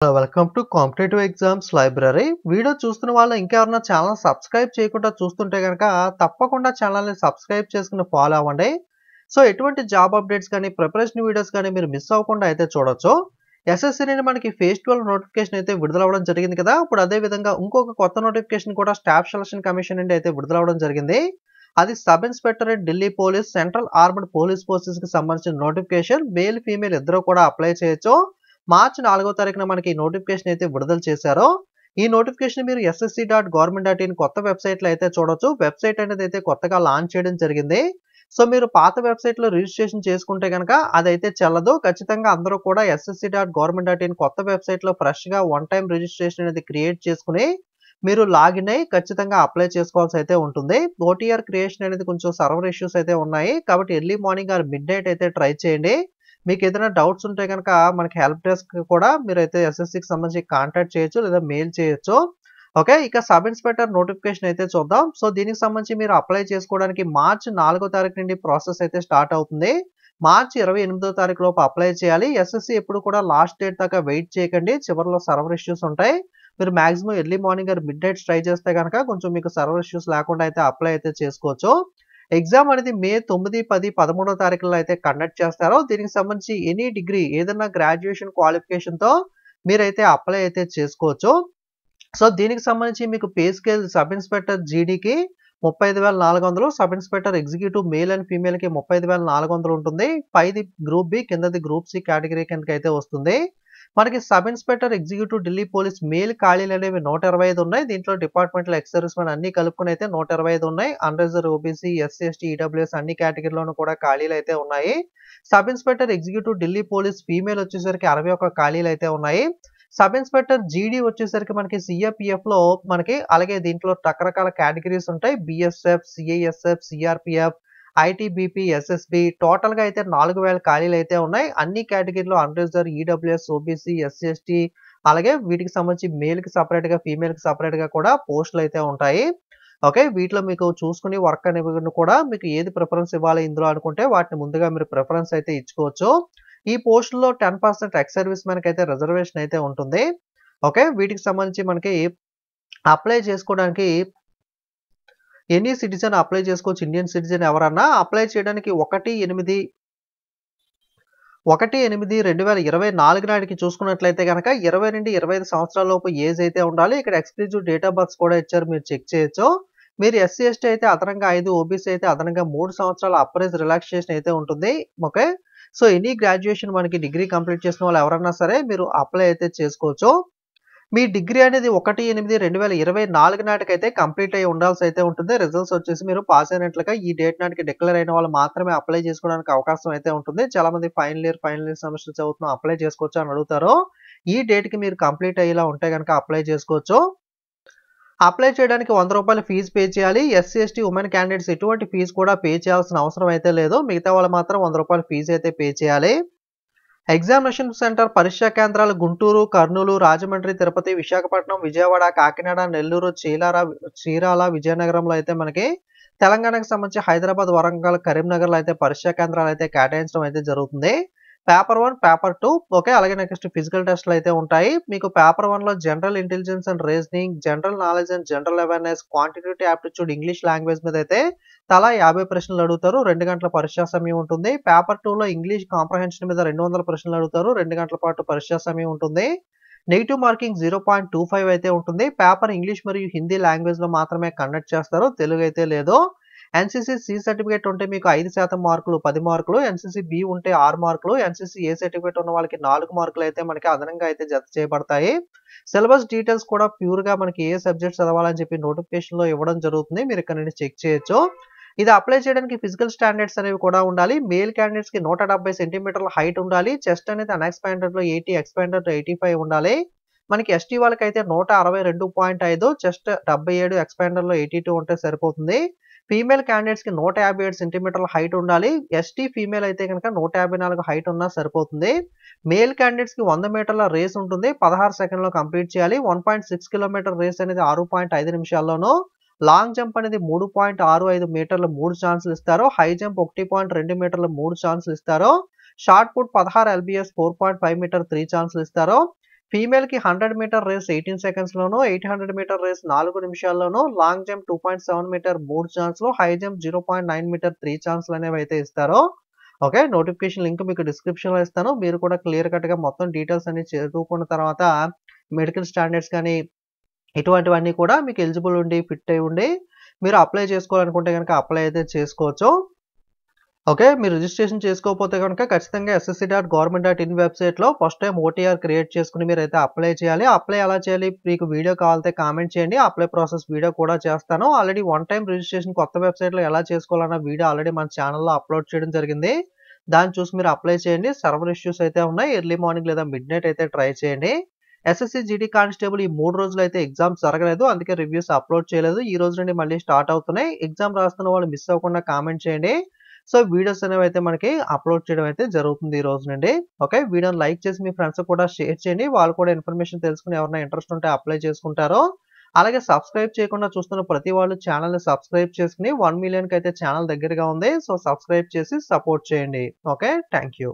Welcome to competitive exams library. Video చూస్తున్న వాళ్ళు ఇంకెవరైనా ఛానల్ సబ్స్క్రైబ్ చేయకుండా చూస్తుంటే గనక తప్పకుండా ఛానల్‌ని సబ్స్క్రైబ్ చేసుకొని ఫాలో అవ్వండి. సో, ఎటువంటి జాబ్ అప్డేట్స్ గాని, ప్రిపరేషన్ వీడియోస్ గాని మీరు మిస్ అవ్వకుండా అయితే చూడొచ్చు. ఎస్ఎస్‌సి నుండి మనకి ఫేజ్ 12 నోటిఫికేషన్ అయితే విడుదలవ్వడం జరిగింది కదా! ఇప్పుడు అదే విధంగా ఇంకొక కొత్త నోటిఫికేషన్ కూడా స్టాఫ్ సెలక్షన్ కమిషన్ నుండి అయితే విడుదలవ్వడం జరిగింది. అది sub inspector at Delhi police central armed police ఫోర్సెస్‌కి సంబంధించిన నోటిఫికేషన్. మేల్, ఫీమేల్ ఇద్దరు కూడా అప్లై చేయొచ్చు. మార్చి 4వ తారీఖున మనకి ఈ నోటిఫికేషన్ అయితే విడుదల చేశారు. ఈ నోటిఫికేషన్ మీరు ssc.government.in కొత్త వెబ్‌సైట్‌లో అయితే చూడొచ్చు. వెబ్‌సైట్ అనేది అయితే కొత్తగా లాంచ్ చేయడం జరిగింది. సో, మీరు పాత వెబ్‌సైట్‌లో రిజిస్ట్రేషన్ చేసుకుంటే గనక అదైతే చెల్లదు. ఖచ్చితంగా అందరూ కూడా ssc.government.in కొత్త వెబ్‌సైట్‌లో ఫ్రెష్‌గా వన్ టైమ్ రిజిస్ట్రేషన్ అనేది క్రియేట్ చేసుకొని మీరు లాగిన్ అయ్యి ఖచ్చితంగా అప్లై చేసుకోవాల్సి అయితే ఉంటుంది. ఓటీఆర్ క్రియేషన్ అనేది కొంచెం సర్వర్ ఇష్యూస్ అయితే ఉన్నాయి. కాబట్టి ఎర్లీ మార్నింగ్ ఆర్ మిడ్‌నైట్ అయితే ట్రై చేయండి. మీకేదైనా డౌట్స్ ఉంటే గనక మనకి హెల్ప్ డెస్క్ కూడా మీరైతే ఎస్ఎస్‌సికి సంబంధించి కాంటాక్ట్ చేయొచ్చు లేదా మెయిల్ చేయొచ్చు. ఓకే. ఇక సబ్ ఇన్స్‌పెక్టర్ నోటిఫికేషన్ అయితే చూద్దాం. సో, దీనికి సంబంధించి మీరు అప్లై చేసుకోవడానికి మార్చి 4వ తారీఖు నుండి ప్రాసెస్ అయితే స్టార్ట్ అవుతుంది. మార్చి 28వ తారీఖు లోపు అప్లై చేయాలి. ఎస్ఎస్‌సి ఎప్పుడు కూడా లాస్ట్ డేట్ దాకా వెయిట్ చేయకండి. చివరిలో సర్వర్ ఇష్యూస్ ఉంటాయి. మీరు maximum early morning or midnight try చేస్తే గనక కొంచెం మీకు సర్వర్ ఇష్యూస్ లేకుండా అయితే అప్లై అయితే చేసుకోవచ్చు. ఎగ్జామ్ అనేది మే 9, 10, 13వ తారీఖుల్లో అయితే కండక్ట్ చేస్తారో దీనికి సంబంధించి ఎనీ డిగ్రీ ఏదైనా గ్రాడ్యుయేషన్ క్వాలిఫికేషన్‌తో మీరైతే అప్లై అయితే చేసుకోవచ్చు. సో, దీనికి సంబంధించి మీకు పే స్కేల్ సబ్ ఇన్స్‌పెక్టర్ జీడీకి 35,400, sub inspector executive male and ఫీమేల్‌కి 35,400 ఉంటుంది. పైది గ్రూప్ బి, కిందది గ్రూప్ సి కేటగిరీ కిందకైతే వస్తుంది. మనకి sub inspector executive Delhi police male ఖాళీలనేవి 125 ఉన్నాయి. దీంట్లో డిపార్ట్మెంటల్ ఎక్స్ సర్వీస్ మెన్ అన్నీ కలుపుకొని అయితే 125 ఉన్నాయి. Unreserved OBC, SC, ST, EWS అన్ని కేటగిరీలోనూ కూడా ఖాళీలైతే ఉన్నాయి. Sub inspector executive Delhi police female వచ్చేసరికి 61 ఖాళీలైతే ఉన్నాయి. సబ్ ఇన్స్‌పెక్టర్ జీడీ వచ్చేసరికి మనకి సీఏపీఎఫ్‌లో మనకి అలాగే దీంట్లో రకరకాల కేటగిరీస్ ఉంటాయి. BSF, CISF, CRPF, ITBP, SSB టోటల్‌గా అయితే 4000 ఖాళీలైతే ఉన్నాయి. అన్ని కేటగిరీలో unreserved, EWS, OBC, SC, ST అలాగే వీటికి సంబంధించి మేల్‌కి సెపరేట్‌గా, ఫీమేల్‌కి సెపరేట్‌గా కూడా పోస్టులైతే ఉంటాయి. ఓకే. వీటిలో మీకు చూసుకొని వర్క్ అనేవి కూడా మీకు ఏది ప్రిఫరెన్స్ ఇవ్వాలి ఇందులో అనుకుంటే వాటిని ముందుగా మీరు ప్రిఫరెన్స్ అయితే ఇచ్చుకోవచ్చు. ఈ పోస్టుల్లో 10% ఎక్స్ సర్వీస్ మెన్‌కైతే రిజర్వేషన్ అయితే ఉంటుంది. ఓకే. వీటికి సంబంధించి మనకి అప్లై చేసుకోవడానికి ఎనీ సిటిజన్ అప్లై చేసుకోవచ్చు. ఇండియన్ సిటిజన్ ఎవరన్నా అప్లై చేయడానికి 1/8/2024 నాటికి చూసుకున్నట్లయితే గనక 20-25 సంవత్సరాల లోపు ఏజ్ అయితే ఉండాలి. ఇక్కడ ఎక్స్‌క్లూజివ్ డేట్ ఆఫ్ బర్త్స్ కూడా ఇచ్చారు. మీరు చెక్ చేయొచ్చు. మీరు ఎస్సీ, ఎస్టీ అయితే అదనంగా 5, ఓబీసీ అయితే అదనంగా 3 సంవత్సరాల అప్రైజ్ రిలాక్సేషన్ అయితే ఉంటుంది. ఓకే. సో, ఎనీ గ్రాడ్యుయేషన్ మనకి డిగ్రీ కంప్లీట్ చేసిన వాళ్ళు ఎవరన్నా సరే మీరు అప్లై అయితే చేసుకోవచ్చు. మీ డిగ్రీ అనేది 1/8/2024 నాటికైతే కంప్లీట్ అయ్యి ఉండాల్సి అయితే ఉంటుంది. రిజల్ట్స్ వచ్చేసి మీరు పాస్ అయినట్లుగా ఈ డేట్ నాటికి డిక్లేర్ అయిన వాళ్ళు మాత్రమే అప్లై చేసుకోవడానికి అవకాశం అయితే ఉంటుంది. చాలా మంది ఫైనల్ ఇయర్ సెమిస్టర్ చదువుతున్నాం అప్లై చేసుకోవచ్చా అని అడుగుతారు. ఈ డేట్‌కి మీరు కంప్లీట్ అయ్యేలా ఉంటే గనక అప్లై చేసుకోవచ్చు. అప్లై చేయడానికి రూ. 100 ఫీజు పే చేయాలి. ఎస్సీ, ఎస్టీ, ఉమెన్ క్యాండిడేట్స్ ఎటువంటి ఫీజు కూడా పే చేయాల్సిన అవసరం అయితే లేదు. మిగతా వాళ్ళు మాత్రం రూ. 100 ఫీజు అయితే పే చేయాలి. ఎగ్జామినేషన్ సెంటర్ పరీక్షా కేంద్రాలు గుంటూరు, కర్నూలు, రాజమండ్రి, తిరుపతి, విశాఖపట్నం, విజయవాడ, కాకినాడ, నెల్లూరు, చీరాల, విజయనగరంలో అయితే మనకి తెలంగాణకు సంబంధించి హైదరాబాద్, వరంగల్, కరీంనగర్‌లో అయితే పరీక్షా కేంద్రాలు అయితే కేటాయించడం అయితే జరుగుతుంది. Paper 1, paper 2 okay. అలాగే నెక్స్ట్ ఫిజికల్ టెస్ట్‌లు అయితే ఉంటాయి. మీకు పేపర్ 1లో general intelligence and reasoning, general knowledge and general awareness, quantitative aptitude English language మీద అయితే తలా 50 ప్రశ్నలు అడుగుతారు. 2 గంటల పరీక్షా సమయం ఉంటుంది. పేపర్ 2లో ఇంగ్లీష్ కాంప్రహెన్షన్ మీద 200 ప్రశ్నలు అడుగుతారు. 2 గంటల పాటు పరీక్షా సమయం ఉంటుంది. నెగెటివ్ మార్కింగ్ 0.25 అయితే ఉంటుంది. పేపర్ ఇంగ్లీష్ మరియు హిందీ లాంగ్వేజ్‌లో మాత్రమే కండక్ట్ చేస్తారు. తెలుగు అయితే లేదు. ఎన్‌సీసీ సి సర్టిఫికేట్ ఉంటే మీకు 5% మార్కులు 10 మార్కులు, ఎన్‌సీసీ బి ఉంటే 6 మార్కులు, ఎన్‌సీసీ ఏ సర్టిఫికేట్ ఉన్న వాళ్ళకి 4 మార్కులు అయితే మనకి అదనంగా అయితే జత చేయబడతాయి. సిలబస్ డీటెయిల్స్ కూడా ప్యూర్‌గా మనకి ఏ సబ్జెక్ట్ చదవాలని చెప్పి నోటిఫికేషన్‌లో ఇవ్వడం జరుగుతుంది. మీరు ఇక్కడ నుండి చెక్ చేయొచ్చు. ఇది అప్లై చేయడానికి ఫిజికల్ స్టాండర్డ్స్ అనేవి కూడా ఉండాలి. మేల్ క్యాండిడేట్స్‌కి 170 సెంటీమీటర్ల హైట్ ఉండాలి. చెస్ట్ అనేది అన్‌ఎక్స్‌పాండెడ్‌లో 80, ఎక్స్‌పాండెడ్ 85 ఉండాలి. మనకి ఎస్టీ వాళ్ళకైతే 162.5, చెస్ట్ 77, ఎక్స్‌పాండెడ్‌లో 82 ఉంటే సరిపోతుంది. ఫీమేల్ క్యాండిడేట్స్‌కి 157 సెంటీమీటర్ల హైట్ ఉండాలి. ఎస్టీ ఫీమేల్ అయితే గనక 154 హైట్ ఉన్నా సరిపోతుంది. మేల్ క్యాండిడేట్స్‌కి 100 మీటర్ల రేస్ ఉంటుంది. 16 సెకండ్‌లో కంప్లీట్ చేయాలి. 1.6 కిలోమీటర్ రేస్ అనేది 6.5 నిమిషాల్లోనూ, లాంగ్ జంప్ అనేది 3.65 మీటర్లు 3 ఛాన్సులు ఇస్తారు. హై జంప్ 1.2 మీటర్లు 3 ఛాన్సులు ఇస్తారు. షాట్ పుట్ 16 ఎల్‌బీఎస్ 4.5 మీటర్ 3 ఛాన్సులు ఇస్తారు. ఫీమేల్‌కి 100 మీటర్ రేస్ 18 సెకండ్స్‌లోను, 800 మీటర్ రేస్ 4 నిమిషాల్లోను, లాంగ్ జంప్ 2.7 మీటర్ 3 ఛాన్స్‌లో, హై జంప్ 0.9 మీటర్ 3 ఛాన్స్‌లనేవైతే ఇస్తారో. ఓకే. నోటిఫికేషన్ లింక్ మీకు డిస్క్రిప్షన్‌లో ఇస్తాను. మీరు కూడా క్లియర్ కట్‌గా మొత్తం డీటెయిల్స్ అన్ని చదువుకున్న తర్వాత మెడికల్ స్టాండర్డ్స్ కానీ ఇటువంటివన్నీ కూడా మీకు ఎలిజిబుల్ ఉండి, ఫిట్ అయ్యి ఉండి, మీరు అప్లై చేసుకోవాలనుకుంటే గనక అప్లై అయితే చేసుకోవచ్చు. ఓకే. మీరు రిజిస్ట్రేషన్ చేసుకోకపోతే గనుక ఖచ్చితంగా ssc.government.in వెబ్‌సైట్‌లో ఫస్ట్ టైమ్ ఓటీఆర్ క్రియేట్ చేసుకొని మీరైతే అప్లై చేయాలి. అప్లై ఎలా చేయాలి? మీకు వీడియో కావాలంటే కామెంట్ చేయండి. అప్లై ప్రాసెస్ వీడియో కూడా చేస్తాను. ఆల్రెడీ వన్ టైమ్ రిజిస్ట్రేషన్ కొత్త వెబ్‌సైట్‌లో ఎలా చేసుకోవాలన్న వీడియో ఆల్రెడీ మన ఛానెల్‌లో అప్‌లోడ్ చేయడం జరిగింది. దాన్ని చూసి మీరు అప్లై చేయండి. సర్వర్ ఇష్యూస్ అయితే ఉన్నాయి. ఎర్లీ మార్నింగ్ లేదా మిడ్‌నైట్ అయితే ట్రై చేయండి. ఎస్ఎస్‌సి జీడీ కానిస్టేబుల్ ఈ 3 రోజులైతే ఎగ్జామ్స్ జరగలేదు. అందుకే రివ్యూస్ అప్‌లోడ్ చేయలేదు. ఈ రోజు నుండి మళ్ళీ స్టార్ట్ అవుతున్నాయి. ఎగ్జామ్ రాస్తున్న వాళ్ళు మిస్ అవ్వకుండా కామెంట్ చేయండి. సో, వీడియోస్ అనేవైతే మనకి అప్‌లోడ్ చేయడం అయితే జరుగుతుంది ఈ రోజు నుండి. ఓకే. వీడియోని లైక్ చేసి మీ ఫ్రెండ్స్‌కి కూడా షేర్ చేయండి. వాళ్ళు కూడా ఇన్ఫర్మేషన్ తెలుసుకొని ఎవరైనా ఇంట్రెస్ట్ ఉంటే అప్లై చేసుకుంటారో. అలాగే సబ్స్క్రైబ్ చేయకుండా చూస్తున్న ప్రతి వాళ్ళు ఛానెల్‌ని సబ్స్క్రైబ్ చేసుకొని 1 మిలియన్‌కి అయితే ఛానెల్ దగ్గరగా ఉంది. సో, సబ్స్క్రైబ్ చేసి సపోర్ట్ చేయండి. ఓకే. Thank you.